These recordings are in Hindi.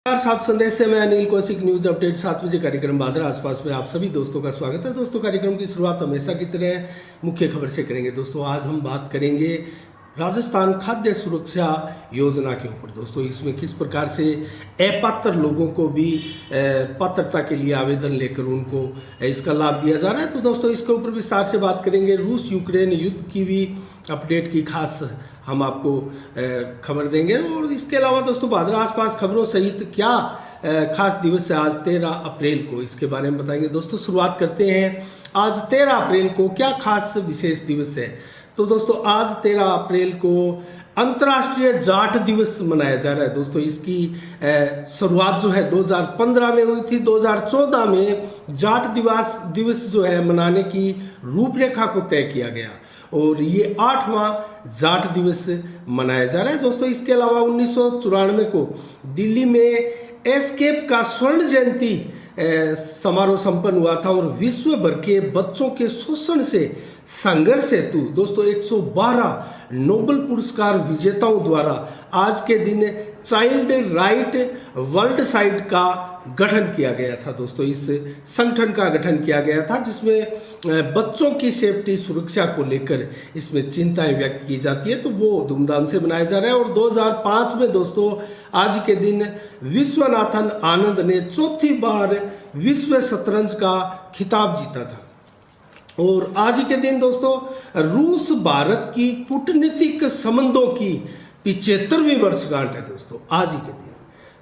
साहब संदेश से मैं अनिल कौशिक न्यूज अपडेट 7 बजे कार्यक्रम बादरा आसपास में आप सभी दोस्तों का स्वागत है। दोस्तों कार्यक्रम की शुरुआत हमेशा की तरह मुख्य खबर से करेंगे। दोस्तों आज हम बात करेंगे राजस्थान खाद्य सुरक्षा योजना के ऊपर। दोस्तों इसमें किस प्रकार से अपात्र लोगों को भी पात्रता के लिए आवेदन लेकर उनको इसका लाभ दिया जा रहा है। तो दोस्तों इसके ऊपर विस्तार से बात करेंगे। रूस यूक्रेन युद्ध की भी अपडेट की खास हम आपको खबर देंगे। और इसके अलावा दोस्तों बादरा आसपास खबरों सहित क्या खास दिवस है आज 13 अप्रैल को, इसके बारे में बताएंगे। दोस्तों शुरुआत करते हैं। आज 13 अप्रैल को क्या खास विशेष दिवस है। तो दोस्तों आज 13 अप्रैल को अंतर्राष्ट्रीय जाट दिवस मनाया जा रहा है। दोस्तों इसकी शुरुआत जो है 2015 में हुई थी। 2014 में जाट दिवस जो है मनाने की रूपरेखा को तय किया गया और ये 8वां जाट दिवस मनाया जा रहा है। दोस्तों इसके अलावा 1994 को दिल्ली में एस्केप का स्वर्ण जयंती समारोह संपन्न हुआ था और विश्व भर के बच्चों के शोषण से संघर्ष हेतु दोस्तों 112 नोबेल पुरस्कार विजेताओं द्वारा आज के दिन चाइल्ड राइट वर्ल्ड साइड का गठन किया गया था। दोस्तों इस संगठन का गठन किया गया था जिसमें बच्चों की सेफ्टी सुरक्षा को लेकर इसमें चिंताएं व्यक्त की जाती है। तो वो धूमधाम से मनाया जा रहा है। और 2005 में दोस्तों आज के दिन विश्वनाथन आनंद ने चौथी बार विश्व शतरंज का खिताब जीता था। और आज के दिन दोस्तों रूस भारत की कूटनीतिक संबंधों की 75वीं वर्षगांठ है। दोस्तों आज ही के दिन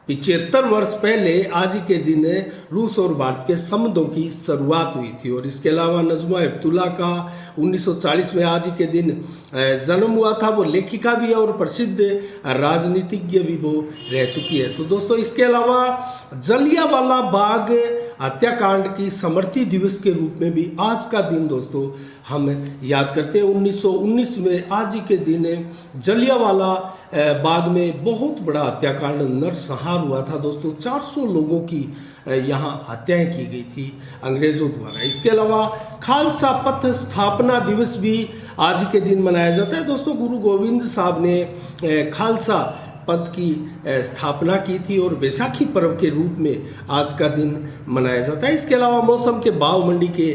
75 वर्ष पहले आज ही के दिन रूस और भारत के संबंधों की शुरुआत हुई थी। और इसके अलावा नजमा हेपतुल्लाह का 1940 में आज ही के दिन जन्म हुआ था। वो लेखिका भी है और प्रसिद्ध राजनीतिज्ञ भी वो रह चुकी है। तो दोस्तों इसके अलावा जलियांवाला बाग हत्याकांड की स्मृति दिवस के रूप में भी आज का दिन दोस्तों हम याद करते हैं। 1919 में आज ही के दिन जलियांवाला बाग में बहुत बड़ा हत्याकांड नरसंहार हुआ था। दोस्तों 400 लोगों की यहाँ हत्याएं की गई थी अंग्रेजों द्वारा। इसके अलावा खालसा पंथ स्थापना दिवस भी आज के दिन मनाया जाता है। दोस्तों गुरु गोविंद साहब ने खालसा पंथ की स्थापना की थी और बैसाखी पर्व के रूप में आज का दिन मनाया जाता है। इसके अलावा मौसम के भाव, मंडी के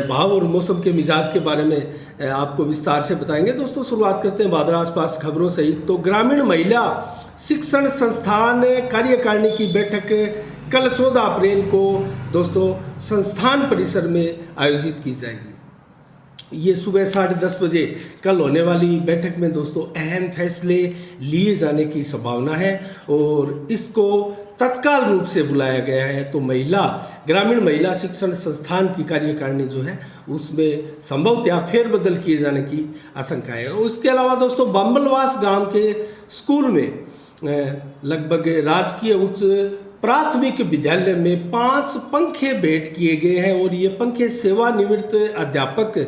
भाव और मौसम के मिजाज के बारे में आपको विस्तार से बताएंगे। दोस्तों शुरुआत करते हैं बादरा आसपास खबरों सहित। तो ग्रामीण महिला शिक्षण संस्थान कार्यकारिणी की बैठक कल 14 अप्रैल को दोस्तों संस्थान परिसर में आयोजित की जाएगी। ये सुबह 10:30 बजे कल होने वाली बैठक में दोस्तों अहम फैसले लिए जाने की संभावना है और इसको तत्काल रूप से बुलाया गया है। तो ग्रामीण महिला शिक्षण संस्थान की कार्यकारिणी जो है उसमें संभवतः फेरबदल किए जाने की आशंका है। और इसके अलावा दोस्तों बम्बलवास गांव के स्कूल में लगभग राजकीय उच्च प्राथमिक विद्यालय में 5 पंखे भेंट किए गए हैं और ये पंखे सेवानिवृत्त अध्यापक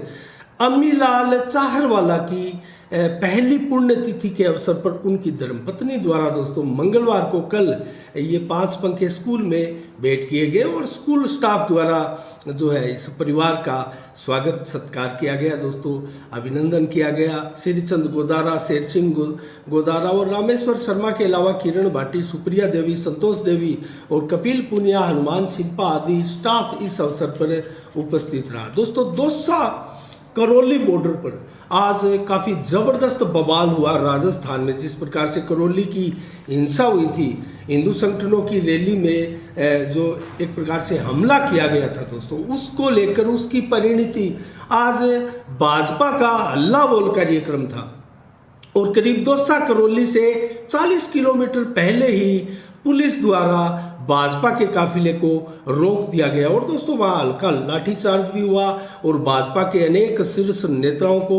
अम्मीलाल चाहरवाला की पहली पुण्यतिथि के अवसर पर उनकी धर्मपत्नी द्वारा दोस्तों मंगलवार को कल ये 5 पंखे स्कूल में भेंट किए गए और स्कूल स्टाफ द्वारा जो है इस परिवार का स्वागत सत्कार किया गया। दोस्तों अभिनंदन किया गया। श्रीचंद गोदारा, शेर सिंह गोदारा और रामेश्वर शर्मा के अलावा किरण भाटी, सुप्रिया देवी, संतोष देवी और कपिल पुनिया, हनुमान छिप्पा आदि स्टाफ इस अवसर पर उपस्थित रहा। दोस्तों दौसा करौली बॉर्डर पर आज काफ़ी ज़बरदस्त बवाल हुआ राजस्थान में। जिस प्रकार से करौली की हिंसा हुई थी, हिंदू संगठनों की रैली में जो एक प्रकार से हमला किया गया था दोस्तों, उसको लेकर उसकी परिणति आज भाजपा का हल्ला बोल कार्यक्रम था और करीब दौसा करौली से 40 किलोमीटर पहले ही पुलिस द्वारा भाजपा के काफिले को रोक दिया गया और दोस्तों वहाँ हल्का लाठीचार्ज भी हुआ और भाजपा के अनेक शीर्ष नेताओं को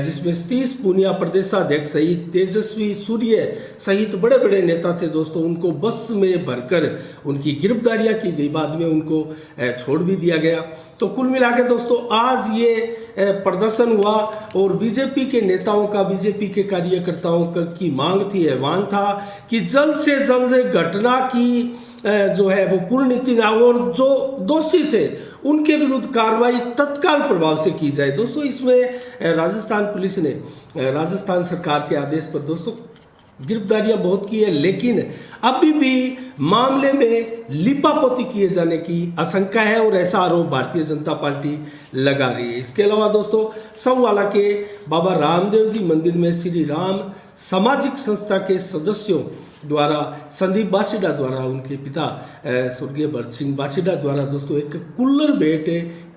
जिसमें सतीश पूनिया प्रदेशाध्यक्ष सहित तेजस्वी सूर्य सहित बड़े बड़े नेता थे दोस्तों, उनको बस में भरकर उनकी गिरफ्तारियां की गई। बाद में उनको छोड़ भी दिया गया। तो कुल मिला के दोस्तों आज ये प्रदर्शन हुआ और बीजेपी के नेताओं का, बीजेपी के कार्यकर्ताओं की मांग थी, आह्वान था कि जल्द से जल्द घटना की जो है वो पूर्णनीति ना हो और जो दोषी थे उनके विरुद्ध कार्रवाई तत्काल प्रभाव से की जाए। दोस्तों इसमें राजस्थान पुलिस ने राजस्थान सरकार के आदेश पर दोस्तों गिरफ्तारियां बहुत की है, लेकिन अभी भी मामले में लिपापोती किए जाने की आशंका है और ऐसा आरोप भारतीय जनता पार्टी लगा रही है। इसके अलावा दोस्तों सौवाला के बाबा रामदेव जी मंदिर में श्री राम सामाजिक संस्था के सदस्यों द्वारा संदीप बाशिडा द्वारा, उनके पिता स्वर्गीय भरत सिंह बाशिडा द्वारा दोस्तों एक कुल्लर भेंट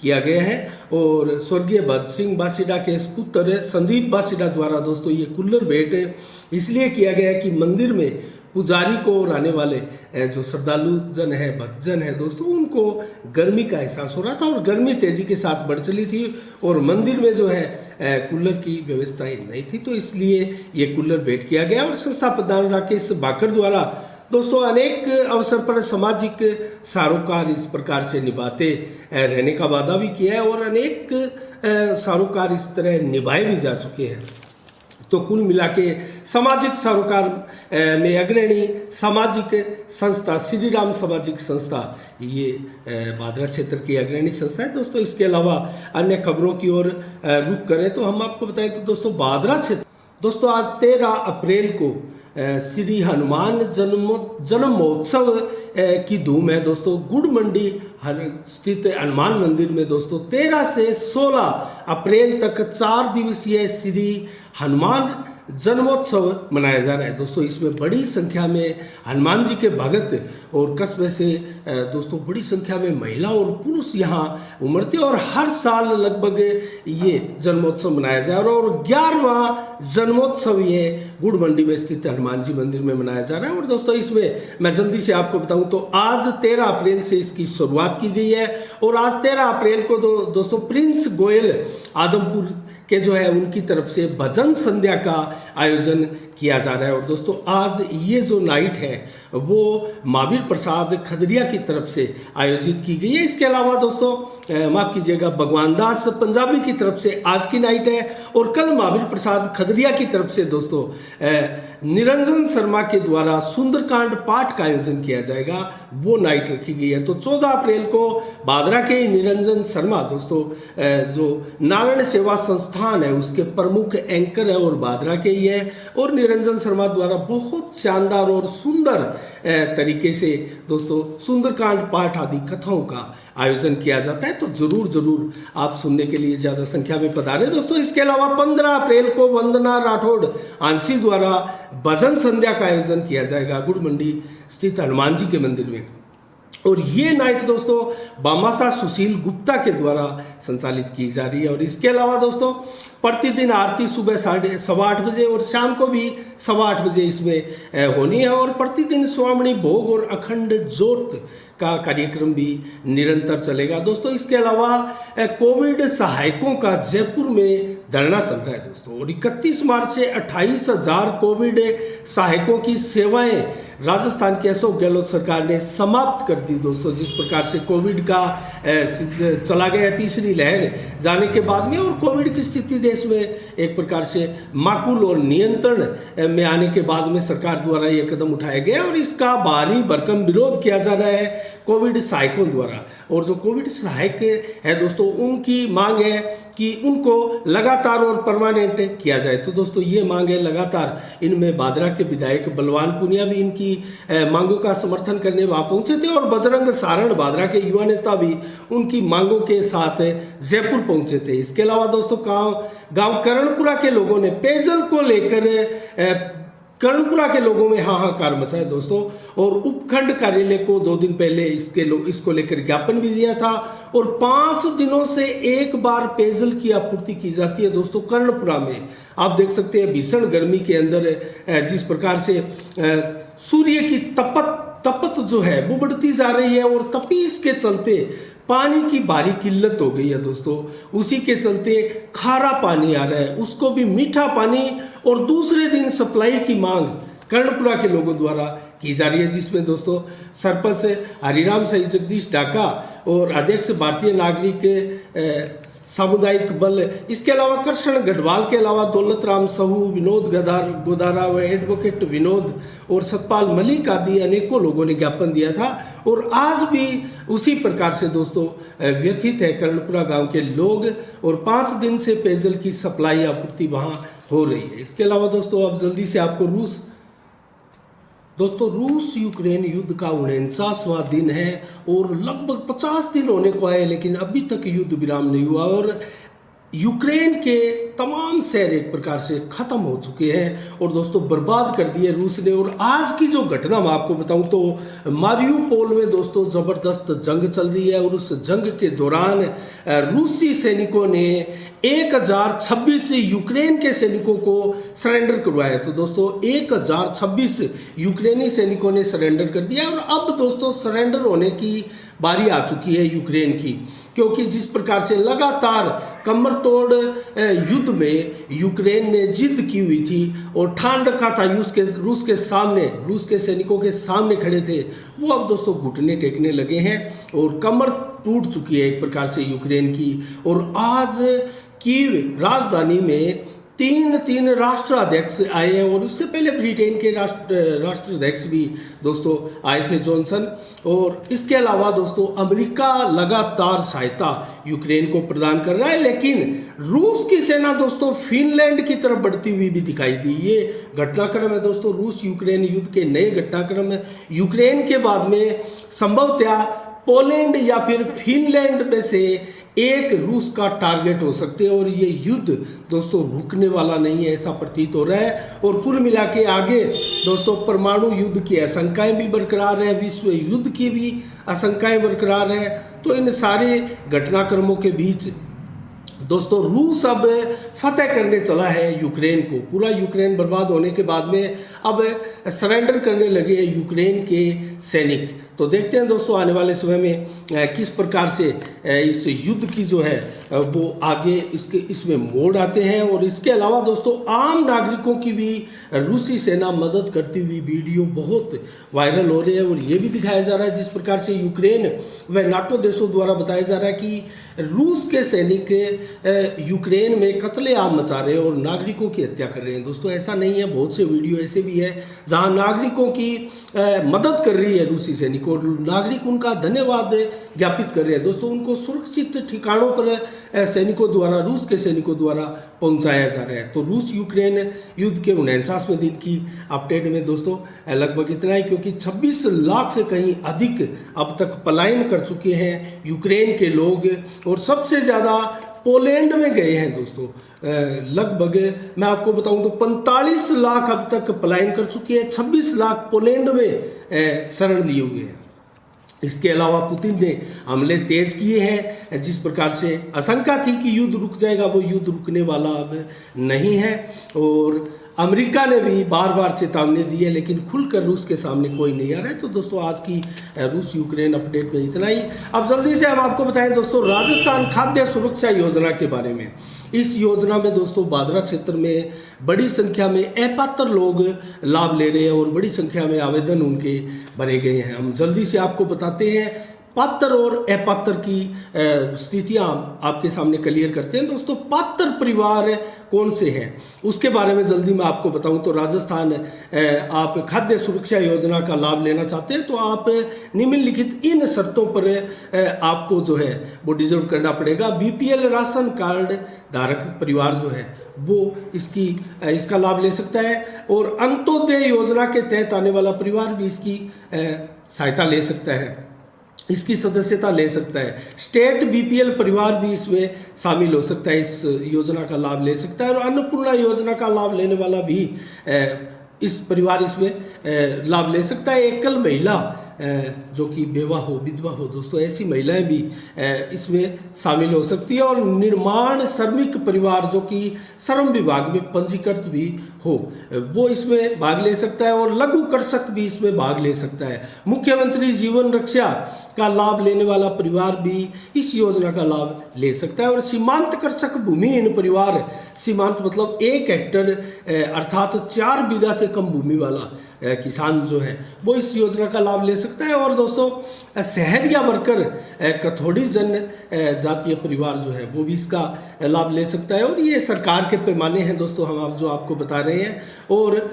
किया गया है और स्वर्गीय भरत सिंह बाशिडा के पुत्र संदीप बाशिडा द्वारा दोस्तों ये कुल्लर भेंट इसलिए किया गया है कि मंदिर में पुजारी को और आने वाले जो श्रद्धालु जन है, भक्तजन है दोस्तों, उनको गर्मी का एहसास हो रहा था और गर्मी तेजी के साथ बढ़ चली थी और मंदिर में जो है कूलर की व्यवस्था नहीं थी, तो इसलिए ये कूलर भेंट किया गया। और संस्था प्रधान राकेश भाकर द्वारा दोस्तों अनेक अवसर पर सामाजिक सरोकार इस प्रकार से निभाते रहने का वादा भी किया है और अनेक सरोकार इस तरह निभाए भी जा चुके हैं। तो कुल मिला के सामाजिक सरोकार में अग्रणी सामाजिक संस्था श्री राम सामाजिक संस्था ये भादरा क्षेत्र की अग्रणी संस्था है दोस्तों। इसके अलावा अन्य खबरों की ओर रुख करें तो हम आपको बताएं तो दोस्तों भादरा क्षेत्र दोस्तों आज 13 अप्रैल को श्री हनुमान जन्म महोत्सव की धूम है दोस्तों। गुड़ मंडी स्थित हनुमान मंदिर में दोस्तों 13 से 16 अप्रैल तक 4 दिवसीय श्री हनुमान जन्मोत्सव मनाया जा रहा है दोस्तों। इसमें बड़ी संख्या में हनुमान जी के भगत और कस्बे से दोस्तों बड़ी संख्या में महिला और पुरुष यहाँ उमड़ते और हर साल लगभग ये जन्मोत्सव मनाया जा रहा है और 11वां जन्मोत्सव ये गुड़ मंडी में स्थित हनुमान जी मंदिर में मनाया जा रहा है। और दोस्तों इसमें मैं जल्दी से आपको बताऊं तो आज 13 अप्रैल से इसकी शुरुआत की गई है और आज 13 अप्रैल को दोस्तों प्रिंस गोयल आदमपुर के जो है उनकी तरफ से भजन संध्या का आयोजन किया जा रहा है। और दोस्तों आज ये जो नाइट है वो महावीर प्रसाद खदरिया की तरफ से आयोजित की गई है। इसके अलावा दोस्तों माफ़ कीजिएगा भगवान दास पंजाबी की तरफ से आज की नाइट है और कल महावीर प्रसाद खदरिया की तरफ से दोस्तों निरंजन शर्मा के द्वारा सुंदरकांड पाठ का आयोजन किया जाएगा, वो नाइट रखी गई है। तो 14 अप्रैल को भादरा के निरंजन शर्मा दोस्तों जो नारायण सेवा संस्थान है उसके प्रमुख एंकर है और भादरा के ही है और निरंजन शर्मा द्वारा बहुत शानदार और सुंदर तरीके से दोस्तों सुंदरकांड पाठ आदि कथाओं का आयोजन किया जाता है। तो जरूर आप सुनने के लिए ज़्यादा संख्या में पधारें दोस्तों। इसके अलावा 15 अप्रैल को वंदना राठौड़ आंसी द्वारा भजन संध्या का आयोजन किया जाएगा गुड़ मंडी स्थित हनुमान जी के मंदिर में और ये नाइट दोस्तों बामासा सुशील गुप्ता के द्वारा संचालित की जा रही है। और इसके अलावा दोस्तों प्रतिदिन आरती सुबह 8:30 बजे और शाम को भी 8:15 बजे इसमें होनी है और प्रतिदिन स्वामणी भोग और अखंड ज्योत का कार्यक्रम भी निरंतर चलेगा दोस्तों। इसके अलावा कोविड सहायकों का जयपुर में धरना चल रहा है दोस्तों और 31 मार्च से 28,000 कोविड सहायकों की सेवाएं राजस्थान की अशोक गहलोत सरकार ने समाप्त कर दी दोस्तों। जिस प्रकार से कोविड का चला गया तीसरी लहर जाने के बाद में और कोविड की स्थिति देश में एक प्रकार से माकूल और नियंत्रण में आने के बाद में सरकार द्वारा ये कदम उठाया गया और इसका भारी भरकम विरोध किया जा रहा है कोविड सहायकों द्वारा। और जो कोविड सहायक है दोस्तों उनकी मांग है कि उनको लगातार और परमानेंट किया जाए। तो दोस्तों ये मांग है लगातार। इनमें भादरा के विधायक बलवान पुनिया भी इनकी मांगों का समर्थन करने वहां पहुंचे थे और बजरंग सारण भादरा के युवा नेता भी उनकी मांगों के साथ जयपुर पहुंचे थे। इसके अलावा दोस्तों गांव करणपुरा के लोगों ने पेयजल को लेकर कर्णपुरा के लोगों में हाहाकार मचा है दोस्तों और उपखंड कार्यालय को 2 दिन पहले इसको लेकर ज्ञापन भी दिया था और 5 दिनों से एक बार पेयजल की आपूर्ति की जाती है दोस्तों कर्णपुरा में। आप देख सकते हैं भीषण गर्मी के अंदर जिस प्रकार से सूर्य की तपत जो है वो बढ़ती जा रही है और तपीस के चलते पानी की भारी किल्लत हो गई है दोस्तों। उसी के चलते खारा पानी आ रहा है, उसको भी मीठा पानी और दूसरे दिन सप्लाई की मांग कर्णपुरा के लोगों द्वारा की जा रही है, जिसमें दोस्तों सरपंच हरिराम सही जगदीश डाका और अध्यक्ष भारतीय नागरिक सामुदायिक बल, इसके अलावा कृष्ण गढ़वाल के अलावा दौलत राम सहू, विनोद गोदारा व एडवोकेट विनोद और सतपाल मलिक आदि अनेकों लोगों ने ज्ञापन दिया था। और आज भी उसी प्रकार से दोस्तों व्यथित है कर्णपुरा गांव के लोग और 5 दिन से पेयजल की सप्लाई आपूर्ति वहां हो रही है। इसके अलावा दोस्तों अब जल्दी से आपको रूस दोस्तों रूस यूक्रेन युद्ध का 49वां दिन है और लगभग 50 दिन होने को आए, लेकिन अभी तक युद्ध विराम नहीं हुआ और यूक्रेन के तमाम शहर एक प्रकार से खत्म हो चुके हैं और दोस्तों बर्बाद कर दिए रूस ने। और आज की जो घटना मैं आपको बताऊं तो मारियुपोल में दोस्तों जबरदस्त जंग चल रही है और उस जंग के दौरान रूसी सैनिकों ने 1026 यूक्रेन के सैनिकों को सरेंडर करवाया। तो दोस्तों 1026 यूक्रेनी सैनिकों ने सरेंडर कर दिया और अब दोस्तों सरेंडर होने की बारी आ चुकी है यूक्रेन की, क्योंकि जिस प्रकार से लगातार कमर तोड़ युद्ध में यूक्रेन ने जिद की हुई थी और ठान रखा था रूस के सैनिकों के सामने खड़े थे, वो अब दोस्तों घुटने टेकने लगे हैं और कमर टूट चुकी है एक प्रकार से यूक्रेन की। और आज कीव राजधानी में तीन राष्ट्राध्यक्ष आए हैं और उससे पहले ब्रिटेन के राष्ट्राध्यक्ष भी दोस्तों आए थे, जॉनसन। और इसके अलावा दोस्तों अमेरिका लगातार सहायता यूक्रेन को प्रदान कर रहा है, लेकिन रूस की सेना दोस्तों फिनलैंड की तरफ बढ़ती हुई भी दिखाई दी। ये घटनाक्रम है दोस्तों रूस यूक्रेन युद्ध के नए घटनाक्रम है। यूक्रेन के बाद में संभवतः पोलैंड या फिर फिनलैंड में से एक रूस का टारगेट हो सकते हैं और ये युद्ध दोस्तों रुकने वाला नहीं है, ऐसा प्रतीत हो रहा है। और कुल मिला के आगे दोस्तों परमाणु युद्ध की आशंकाएं भी बरकरार है, विश्व युद्ध की भी आशंकाएं बरकरार है। तो इन सारे घटनाक्रमों के बीच दोस्तों रूस अब फतेह करने चला है यूक्रेन को। पूरा यूक्रेन बर्बाद होने के बाद में अब सरेंडर करने लगे हैं यूक्रेन के सैनिक। तो देखते हैं दोस्तों आने वाले समय में किस प्रकार से इस युद्ध की जो है वो आगे इसमें मोड़ आते हैं। और इसके अलावा दोस्तों आम नागरिकों की भी रूसी सेना मदद करती हुई वीडियो बहुत वायरल हो रहे हैं और ये भी दिखाया जा रहा है जिस प्रकार से यूक्रेन व नाटो देशों द्वारा बताया जा रहा है कि रूस के सैनिक यूक्रेन में कत्लेआम मचा रहे हैं और नागरिकों की हत्या कर रहे हैं। दोस्तों ऐसा नहीं है, बहुत से वीडियो ऐसे भी है जहां नागरिकों की मदद कर रही है रूसी सैनिक और नागरिक उनका धन्यवाद ज्ञापित कर रहे हैं। दोस्तों उनको सुरक्षित ठिकानों पर सैनिकों द्वारा रूस के सैनिकों द्वारा पहुंचाया जा रहा है। तो रूस यूक्रेन युद्ध के 49वें दिन की अपडेट में दोस्तों लगभग इतना ही, क्योंकि 26 लाख से कहीं अधिक अब तक पलायन कर चुके हैं यूक्रेन के लोग और सबसे ज़्यादा पोलैंड में गए हैं दोस्तों। लगभग मैं आपको बताऊं तो 45 लाख अब तक पलायन कर चुके हैं, 26 लाख पोलैंड में शरण लिए हुए हैं। इसके अलावा पुतिन ने हमले तेज किए हैं। जिस प्रकार से आशंका थी कि युद्ध रुक जाएगा, वो युद्ध रुकने वाला अब नहीं है। और अमेरिका ने भी बार बार चेतावनी दी है, लेकिन खुलकर रूस के सामने कोई नहीं आ रहा है। तो दोस्तों आज की रूस यूक्रेन अपडेट में इतना ही। अब जल्दी से हम आपको बताएं दोस्तों राजस्थान खाद्य सुरक्षा योजना के बारे में। इस योजना में दोस्तों बादरा क्षेत्र में बड़ी संख्या में अपात्र लोग लाभ ले रहे हैं और बड़ी संख्या में आवेदन उनके भरे गए हैं। हम जल्दी से आपको बताते हैं, पात्र और अपात्र की स्थितियां आपके सामने क्लियर करते हैं। दोस्तों पात्र परिवार कौन से हैं उसके बारे में जल्दी मैं आपको बताऊं तो राजस्थान आप खाद्य सुरक्षा योजना का लाभ लेना चाहते हैं तो आप निम्नलिखित इन शर्तों पर आपको जो है वो डिजर्व करना पड़ेगा। बीपीएल राशन कार्ड धारक परिवार जो है वो इसका लाभ ले सकता है और अंत्योदय योजना के तहत आने वाला परिवार भी इसकी सहायता ले सकता है, इसकी सदस्यता ले सकता है। स्टेट बीपीएल परिवार भी इसमें शामिल हो सकता है, इस योजना का लाभ ले सकता है। और अन्नपूर्णा योजना का लाभ लेने वाला भी इस परिवार इसमें लाभ ले सकता है। एकल महिला जो कि बेवा हो विधवा हो दोस्तों, ऐसी महिलाएं भी इसमें शामिल हो सकती है। और निर्माण श्रमिक परिवार जो कि श्रम विभाग में पंजीकृत भी हो वो इसमें भाग ले सकता है और लघु कृषक भी इसमें भाग ले सकता है। मुख्यमंत्री जीवन रक्षा का लाभ लेने वाला परिवार भी इस योजना का लाभ ले सकता है। और सीमांत कृषक भूमिहीन परिवार, सीमांत मतलब 1 हेक्टर अर्थात 4 बीघा से कम भूमि वाला किसान जो है वो इस योजना का लाभ ले सकता है। और दोस्तों सहरिया वर्कर कथोड़ी जन जातीय परिवार जो है वो भी इसका लाभ ले सकता है। और ये सरकार के पैमाने हैं दोस्तों, हम जो आपको बता रहे हैं। और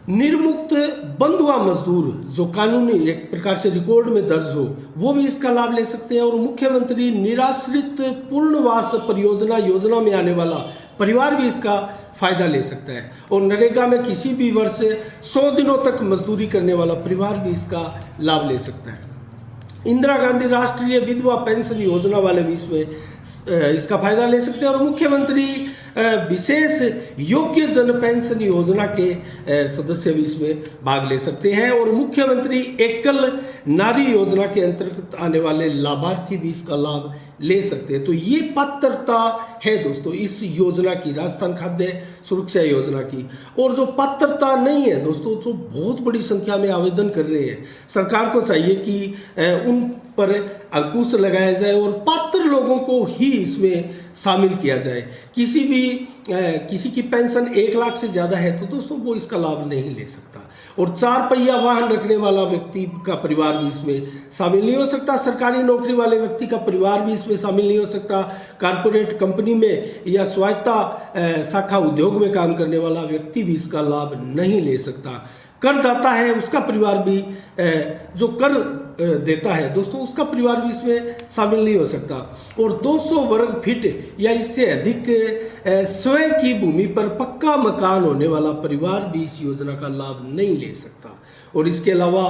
निर्मुक्त बंधुआ मजदूर जो कानूनी एक प्रकार से रिकॉर्ड में दर्ज हो वो भी इसका लाभ ले सकते हैं। और मुख्यमंत्री निराश्रित पूर्णवास परियोजना योजना में आने वाला परिवार भी इसका फ़ायदा ले सकता है। और नरेगा में किसी भी वर्ष 100 दिनों तक मजदूरी करने वाला परिवार भी इसका लाभ ले सकता है। इंदिरा गांधी राष्ट्रीय विधवा पेंशन योजना वाले भी इसमें इसका फायदा ले सकते हैं। और मुख्यमंत्री विशेष योग्य जन पेंशन योजना के सदस्य भी इसमें भाग ले सकते हैं। और मुख्यमंत्री एकल नारी योजना के अंतर्गत आने वाले लाभार्थी भी इसका लाभ ले सकते हैं। तो ये पात्रता है दोस्तों इस योजना की, राजस्थान खाद्य सुरक्षा योजना की। और जो पात्रता नहीं है दोस्तों, जो बहुत बड़ी संख्या में आवेदन कर रहे हैं, सरकार को चाहिए कि उन पर अंकुश लगाया जाए और पात्र लोगों को ही इसमें शामिल किया जाए। किसी की पेंशन 1 लाख से ज़्यादा है तो दोस्तों वो इसका लाभ नहीं ले सकता। और 4 पहिया वाहन रखने वाला व्यक्ति का परिवार भी इसमें शामिल नहीं हो सकता। सरकारी नौकरी वाले व्यक्ति का परिवार भी इसमें शामिल नहीं हो सकता। कारपोरेट कंपनी में या स्वायत्ता शाखा उद्योग में काम करने वाला व्यक्ति भी इसका लाभ नहीं ले सकता। करदाता है उसका परिवार भी, जो कर देता है दोस्तों, उसका परिवार भी इसमें शामिल नहीं हो सकता। और 200 वर्ग फीट या इससे अधिक स्वयं की भूमि पर पक्का मकान होने वाला परिवार भी इस योजना का लाभ नहीं ले सकता। और इसके अलावा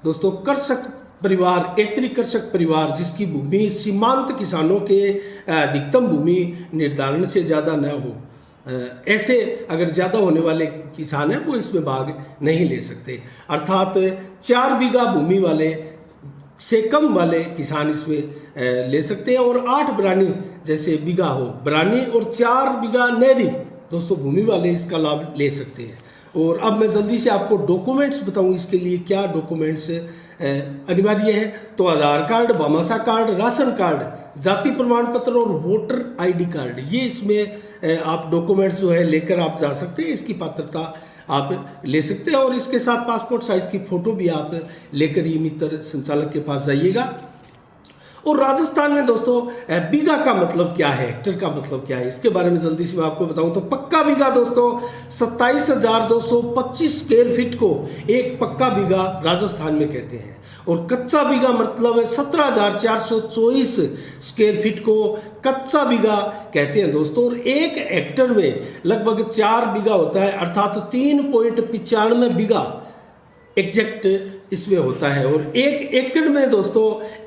दोस्तों कृषक परिवार, एकत्रित कृषक परिवार जिसकी भूमि सीमांत किसानों के अधिकतम भूमि निर्धारण से ज़्यादा न हो, ऐसे अगर ज़्यादा होने वाले किसान हैं वो इसमें भाग नहीं ले सकते। अर्थात 4 बीघा भूमि वाले से कम वाले किसान इसमें ले सकते हैं। और 8 बरानी जैसे बीघा हो बरानी और 4 बीघा नहरी दोस्तों भूमि वाले इसका लाभ ले सकते हैं। और अब मैं जल्दी से आपको डॉक्यूमेंट्स बताऊं इसके लिए क्या डॉक्यूमेंट्स अनिवार्य है। तो Aadhaar card, Bhamashah card, ration card, जाति प्रमाण पत्र और वोटर आईडी कार्ड, ये इसमें आप डॉक्यूमेंट्स जो है लेकर आप जा सकते हैं। इसकी पात्रता आप ले सकते हैं। और इसके साथ पासपोर्ट साइज की फ़ोटो भी आप लेकर ये मित्र संचालक के पास जाइएगा। और राजस्थान में दोस्तों बीघा का मतलब क्या है, हेक्टर का मतलब क्या है, इसके बारे में जल्दी से मैं आपको बताऊं। तो पक्का बीघा दोस्तों 27,225 स्क्वायर फीट को एक पक्का बीघा राजस्थान में कहते हैं। और कच्चा बीघा मतलब 17,424 स्क्वायर फीट को कच्चा बीघा कहते हैं दोस्तों। और 1 हेक्टर में लगभग 4 बीघा होता है, अर्थात 3.95 बीघा एग्जैक्ट इसमें होता है। और 1 एकड़ में दोस्तों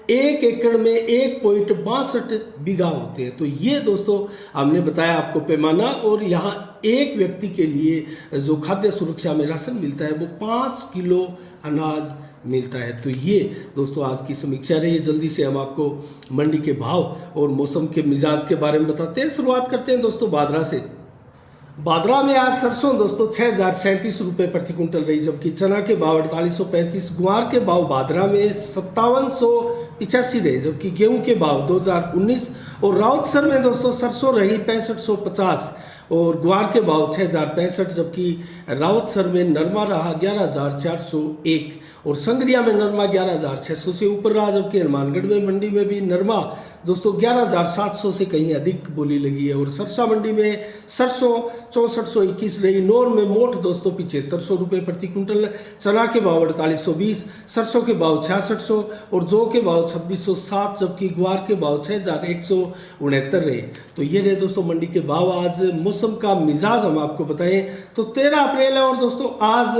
1 एकड़ में 1.62 बीघा होते हैं। तो ये दोस्तों हमने बताया आपको पैमाना। और यहाँ एक व्यक्ति के लिए जो खाद्य सुरक्षा में राशन मिलता है वो 5 किलो अनाज मिलता है। तो ये दोस्तों आज की समीक्षा रही है। जल्दी से हम आपको मंडी के भाव और मौसम के मिजाज के बारे में बताते हैं। शुरुआत करते हैं दोस्तों बादरा से। बादरा में आज सरसों दोस्तों 6,037 रुपये प्रति कुंटल रही, जबकि चना के भाव 4835, गुआर के भाव बादरा में 5785 रहे, जबकि गेहूं के भाव 2019। और राउतसर में दोस्तों सरसों रही 6550 और ग्वार के भाव 6,065, जबकि राउतसर में नरमा रहा 11,401 और संगरिया में नरमा 11,600 से ऊपर रहा, जबकि हनुमानगढ़ में मंडी में भी नरमा दोस्तों 11,700 से कहीं अधिक बोली लगी है। और सरसा मंडी में सरसों 6421 रही। नौर में मोठ दोस्तों 7500 रुपये प्रति कुंटल, चना के भाव 4820, सरसों के भाव 6600 और जौ के भाव 2607, जबकि ग्वार के भाव 6,169 रहे। तो ये रहे दोस्तों मंडी के भाव। आज मौसम का मिजाज हम आपको बताएं तो 13 अप्रैल है और दोस्तों आज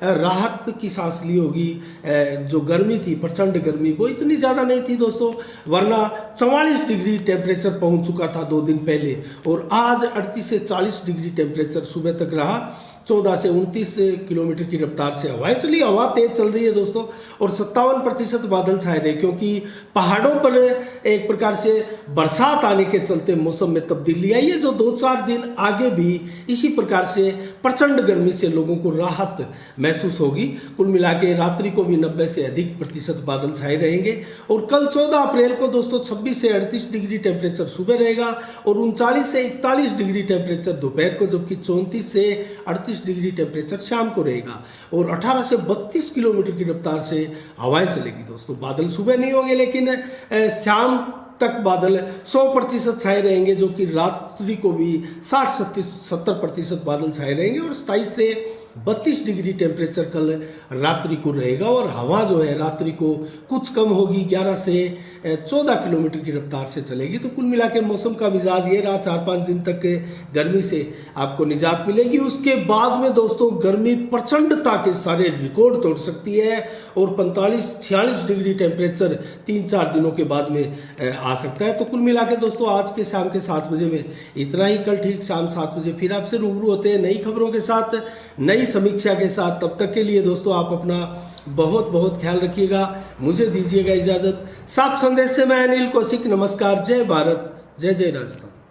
राहत की सांस ली होगी। जो गर्मी थी, प्रचंड गर्मी, वो इतनी ज़्यादा नहीं थी दोस्तों, वरना 44 डिग्री टेम्परेचर पहुंच चुका था 2 दिन पहले। और आज 38 से 40 डिग्री टेम्परेचर सुबह तक रहा। 14 से 29 किलोमीटर की रफ्तार से हवाएं चली, हवा तेज चल रही है दोस्तों। और 57% बादल छाए रहे, क्योंकि पहाड़ों पर एक प्रकार से बरसात आने के चलते मौसम में तब्दीली आई है, जो 2-4 दिन आगे भी इसी प्रकार से प्रचंड गर्मी से लोगों को राहत महसूस होगी। कुल मिला के रात्रि को भी 90 से अधिक प्रतिशत बादल छाए रहेंगे। और कल 14 अप्रैल को दोस्तों 26 से 38 डिग्री टेम्परेचर सुबह रहेगा और 39 से 41 डिग्री टेम्परेचर दोपहर को, जबकि 34 से 38 डिग्री टेम्परेचर शाम को रहेगा। और 18 से 32 किलोमीटर की रफ्तार से हवाएं चलेगी दोस्तों। बादल सुबह नहीं होंगे, लेकिन शाम तक बादल 100% छाए रहेंगे, जो कि रात्रि को भी 60-70% बादल छाए रहेंगे। और 27 से 32 डिग्री टेम्परेचर कल रात्रि को रहेगा और हवा जो है रात्रि को कुछ कम होगी, 11 से 14 किलोमीटर की रफ्तार से चलेगी। तो कुल मिला के मौसम का मिजाज ये रहा, 4-5 दिन तक गर्मी से आपको निजात मिलेगी। उसके बाद में दोस्तों गर्मी प्रचंडता के सारे रिकॉर्ड तोड़ सकती है और 45-46 डिग्री टेम्परेचर 3-4 दिनों के बाद में आ सकता है। तो कुल मिला के दोस्तों आज के शाम के 7 बजे में इतना ही। कल ठीक शाम 7 बजे फिर आपसे रूबरू होते हैं नई खबरों के साथ, नई समीक्षा के साथ। तब तक के लिए दोस्तों आप अपना बहुत बहुत ख्याल रखिएगा, मुझे दीजिएगा इजाज़त। साफ संदेश से मैं अनिल कौशिक, नमस्कार, जय भारत, जय जय राजस्थान।